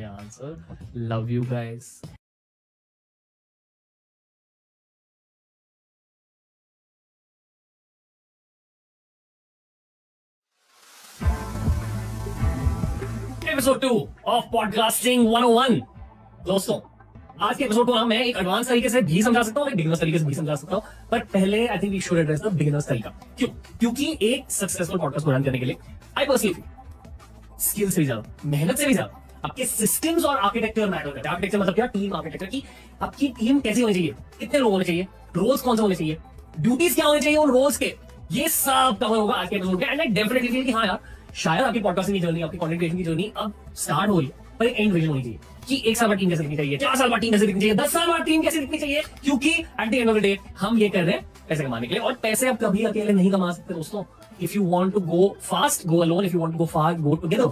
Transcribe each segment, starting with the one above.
Answer. Love you guys. Episode 2 of podcasting 101। दोस्तों, आज के एपिसोड को मैं एक एडवांस तरीके से भी समझा सकता हूँ, एक बिगिनर्स तरीके से भी समझा सकता हूँ, पर पहले I think we should address the beginners तरीका। क्यों? क्योंकि एक सक्सेसफुल पॉडकास्ट को रन करने के लिए आई पर्सनली स्किल से भी ज्यादा, मेहनत से भी ज्यादा आपके सिस्टम्स और आर्किटेक्चर मैटर करते हैं। आर्किटेक्चर मतलब क्या? टीम आर्किटेक्चर की आपकी टीम कैसी होनी चाहिए, कितने लोग होने चाहिए, रोल्स कौन से होने चाहिए, ड्यूटीज क्या होने चाहिए उन रोल्स के, ये सब कवर होगा आज के एपिसोड में। एंड आई डेफिनेटली फील कि हाँ यार, शायद आपकी पॉडकास्टिंग की जर्नी, आपकी कंटेंट क्रिएशन की जर्नी अब स्टार्ट हो रही है, पर एक एंड विजन होनी चाहिए कि 1 साल बाद टीम कैसे दिखनी चाहिए, 4 साल बाद टीम कैसे दिखनी चाहिए, 10 साल बाद टीम कैसे दिखनी चाहिए। क्योंकि at the end of the day हम ये कर रहे हैं पैसे कमाने के लिए, और पैसे आप कभी अकेले नहीं कमा सकते दोस्तों। If you want to go fast, go alone. If you want to go far, go together.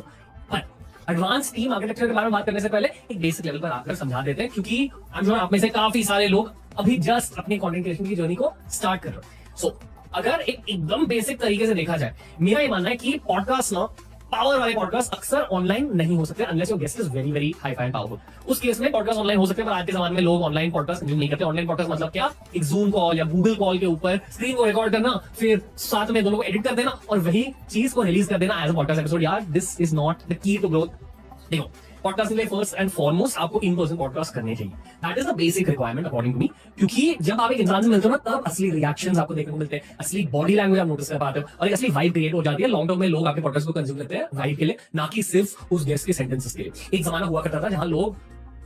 पर एडवांस टीम आर्किटेक्चर के बारे में बात करने से पहले एक बेसिक लेवल पर आकर समझा देते हैं, क्योंकि आई एम श्योर आप में से काफी सारे लोग अभी जस्ट अपनी कंटेंट क्रिएशन की जर्नी को स्टार्ट कर रहे हो। सो अगर एकदम बेसिक तरीके से देखा जाए, मेरा ये मानना है कि पॉडकास्ट ना, पावर वाले पॉडकास्ट अक्सर ऑनलाइन नहीं हो सकते unless your guest is very very hi fi and powerful. उस केस में पॉडकास्ट ऑनलाइन हो सकते हैं, पर आज के जमाने में लोग ऑनलाइन पॉडकास्ट कंज्यूम नहीं करते। ऑनलाइन पॉडकास्ट मतलब क्या? एक जूम कॉल या गूगल कॉल के ऊपर स्क्रीन को रिकॉर्ड करना, फिर साथ में दोनों को एडिट कर देना और वही चीज को रिलीज कर देना एज अ पॉडकास्ट एपिसोड। यार, this is not the key to growth. देखो, पॉडकास्ट के लिए फर्स्ट एंड फॉरमोस्ट आपको इन पर्सन पॉडकास्ट करने चाहिए। That is the basic requirement according to me. क्योंकि जब आप एक इंसान से मिलते हो ना, तब असली रिएक्शंस आपको देखने को मिलते हैं, असली बॉडी लैंग्वेज आप नोटिस कर पाते हो, और एक असली वाइब क्रिएट हो जाती है। लॉन्ग टर्म में लोग आपके पॉडकास्ट को कंज्यूम करते हैं वाइब के लिए, ना कि सिर्फ उस गेस्ट के सेंटेंसेस के लिए। एक जमाना हुआ करता था जहां लोग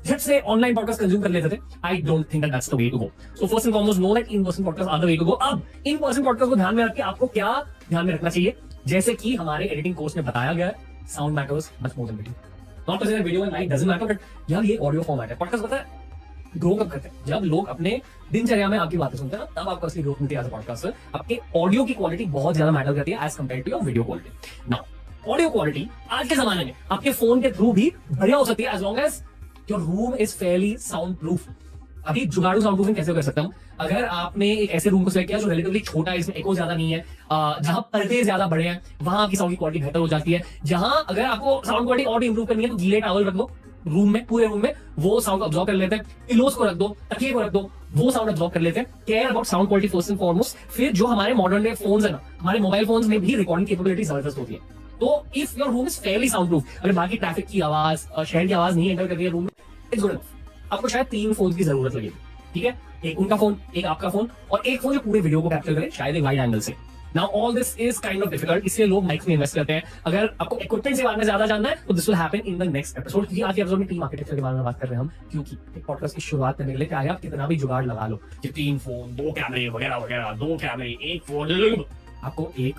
झट से ऑनलाइन पॉडकास्ट कंज्यूम कर लेते थे। I don't think that's the way to go. So first and foremost know that in person podcast are the way to go. अब इन पर्सन पॉडकास्ट को ध्यान में रख के आपको क्या ध्यान में रखना चाहिए, जैसे कि हमारे एडिटिंग कोर्स में बताया गया है, sound matters much more than video. Not to say video and like doesn't matter, but यार ये ऑडियो फॉर्मेट है। पॉडकास्ट पता है ग्रो कब करते हैं? जब लोग अपने दिनचर्या में आपकी बातें सुनते हैं ना, तब आपको असली ग्रोथ मिलती है एज अ पॉडकास्टर। आपके ऑडियो की क्वालिटी बहुत ज्यादा मैटर करती है as compare to your video quality. Now audio quality आज के जमाने में आपके फोन के थ्रू भी बढ़िया हो सकती है, as long as your room is fairly sound proof. अभी जुगाड़ू साउंड प्रूफिंग कैसे कर सकता हूँ? अगर आपने एक ऐसे रूम को सिलेक्ट किया जो रिलेटिवली छोटा है, इसमें एको ज्यादा नहीं है, जहां पर्दे ज्यादा बड़े हैं, वहां आपकी साउंड की क्वालिटी बेहतर हो जाती है। जहां अगर आपको साउंड क्वालिटी और इंप्रूव करनी है, तो गीले टॉवल रख दो रूम में, पूरे रूम में, वो साउंड अब्सॉर्ब कर लेते हैं। पिलोस को रख दो, तकिए को रख दो, वो साउंड अब्सॉर्ब कर लेते हैं। Care about sound quality first and foremost. फिर जो हमारे मॉडर्न डे फोन्स है ना, हमारे मोबाइल फोन्स में भी रिकॉर्डिंग कैपेबिलिटी जबरदस्त होती है। तो if your room is fairly sound proof, अगर बाकी ट्रैफिक की आवाज, शहर की आवाज नहीं एंटर कर रही है रूम में, इट्स गुड इनफ। आपको शायद 3 फोन की जरूरत लगेगी, ठीक है? एक उनका फोन, एक आपका फोन, और एक फोन जो पूरे वीडियो को कैप्चर करे, शायद एक वाइड एंगल से। Now all this is kind of difficult, इसलिए लोग माइक्स में इन्वेस्ट करते हैं। अगर आपको इक्विपमेंट के बारे में ज्यादा जानना है, तो this will happen in the next episode. क्योंकि आज के एपिसोड में टीम आर्किटेक्चर के बारे में बात कर रहे हैं हम, क्योंकि एक पॉडकास्ट की शुरुआत करने के लिए चाहे आप कितना भी जुगाड़ लगा लो, कि 3 फोन, 2 कैमरे वगैरह वगैरह, 2 कैमरे, 1 फोन, आपको एक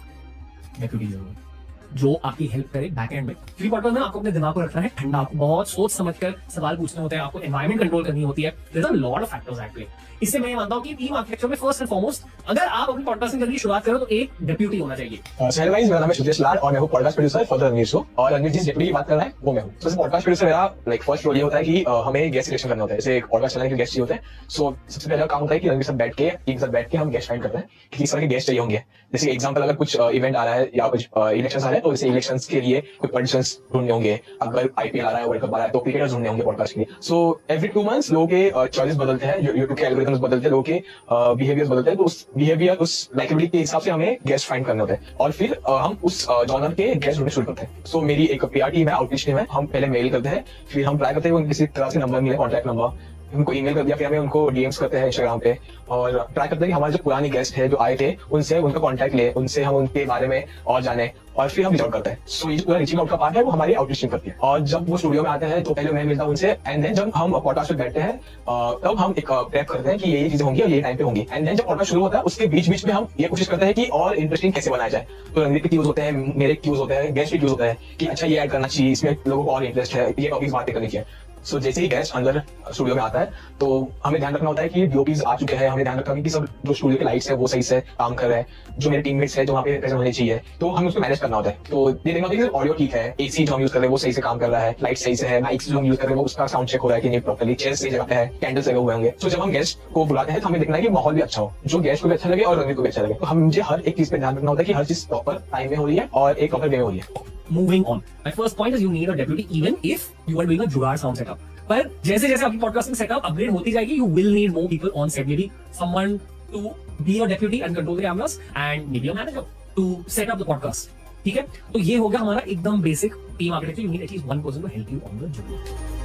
डेप्यूटी जरूरत जो आपकी हेल्प करे बैक एंड में। क्योंकि पॉडकास्ट में आपको अपने दिमाग को रखना है ठंडा, आपको बहुत सोच समझकर सवाल पूछने होते हैं, आपको एनवायरनमेंट कंट्रोल करनी होती है। There are a lot of factors at play. इससे मैं ये मानता हूं कि टीम आर्किटेक्चर में फर्स्ट एंड फॉरमोस्ट, अगर आप अपनी पॉडकास्टिंग करने की शुरुआत करो, तो एक डेप्यूटी होना चाहिए। हेलो गाइस, मेरा नाम है शुभेश लाल और मैं हूं podcast producer for the Ranveer show. और रणवीर जिस डेप्यूटी की बात कर रहा है वो मैं हूं। तो पॉडकास्ट प्रोड्यूसर मेरा फर्स्ट रोल ये होता है कि हमें गेस्ट सिलेक्शन करना होता है। जैसे एक पॉडकास्ट चलाने के लिए गेस्ट चाहिए होते हैं। सो सबसे पहला काम होता है कि रणवीर साथ बैठ के, टीम के साथ बैठ के हम गेस्ट फाइंड करते हैं कि किस तरह के गेस्ट चाहिए होंगे। जैसे एग्जांपल, अगर कुछ इवेंट आ रहा है या कुछ इलेक्शंस आ रहे हैं, तो जैसे इलेक्शंस के लिए कुछ पॉलिटिशियंस ढूंढने होंगे। अगर आईपीएल आ रहा है, वर्ल्ड कप आ रहा है, तो क्रिकेटर्स ढूंढने होंगे पॉडकास्ट के लिए। सो एवरी 2 मंथ्स लोगों के चॉइसेस बदलते हैं, यूट्यूब के एल्गोरिथम्स बदलते हैं, लोगों के बिहेवियर्स बदलते हैं। तो उस बिहेवियर, उस लाइकेबिलिटी के हिसाब से हमें गेस्ट फाइंड करने होते हैं, और फिर हम उस जॉनर के गेस्ट ढूंढने शुरू करते हैं। सो मेरी एक पीआर टीम है, आउटरीच टीम है। हम पहले मेल करते हैं, फिर हम ट्राई करते हैं किसी तरह से नंबर मिले, कॉन्टैक्ट नंबर, उनको ईमेल कर दिया, फिर हमें उनको डीएम्स करते हैं इंस्टाग्राम पे, और ट्राई करते हैं कि हमारे जो पुराने गेस्ट है जो आए थे, उनसे उनका कॉन्टैक्ट ले, उनसे हम उनके बारे में और जाने, और फिर हम रिच आउट करते हैं। सो ये जो पूरा रीचिंग आउट का पार्ट है वो हमारी आउटरीच टीम करती है। और जब वो स्टूडियो में आते हैं तो पहले मैं मिलता हूं उनसे, एंड देन जब हम पॉडकास्ट पे बैठते हैं तब हम एक प्रेप करते हैं कि ये चीजें होंगी और ये टाइम पे होंगी। एंड देन जब पॉडकास्ट शुरू होता है, उसके बीच बीच में हम ये कोशिश करते हैं कि और इंटरेस्टिंग कैसे बनाया जाए। तो रणवीर के क्यूज होते हैं, मेरे क्यूज होते हैं, गेस्ट के क्यूज होता है कि अच्छा ये ऐड करना चाहिए, इसमें लोगों को और इंटरेस्ट है, ये टॉपिक्स बातें करनी चाहिए। सो जैसे ही गेस्ट अंदर स्टूडियो में आता है, तो हमें ध्यान रखना होता है कि डीओपीज आ चुके हैं, हमें ध्यान रखना है कि सब जो स्टूडियो के लाइट्स है वो सही से काम कर रहे हैं, जो मेरे टीममेट्स है जो वहाँ पे प्रेजेंट होने चाहिए, तो हमें उसको मैनेज करना होता है। तो ये देखना होता है कि ऑडियो ठीक है, एसी जो हम यूज कर रहे हैं वो सही से काम कर रहा है, लाइट सही से है, माइक्स जो हम यूज कर रहे हैं वो उसका साउंड चेक हो रहा है कि नहीं प्रॉपर्ली, चेयर सही जगह पे है, कैंडल्स लगे हुए होंगे। तो जब हम गेस्ट को बुलाते हैं तो हमें देखना है कि माहौल भी अच्छा हो, जो गेस्ट को भी अच्छा लगे और रणवीर को भी अच्छा लगे। तो हम मुझे हर एक चीज पे ध्यान रखना होता है कि हर चीज प्रॉपर टाइम में हो रही है और एक प्रॉपर वे में हो रही है। Moving on, my first point is you need a deputy even if you are doing a जुगाड़ साउंड सेटअप। पर जैसे जैसे आपकी पॉडकास्टिंग सेटअप अपग्रेड होती जाएगी, you will need more people on set, maybe someone to be your deputy and control the cameras and maybe a manager to set up the podcast. ठीक है, तो ये हो गया हमारा एकदम basic team architecture. You need at least one person to help you on the journey.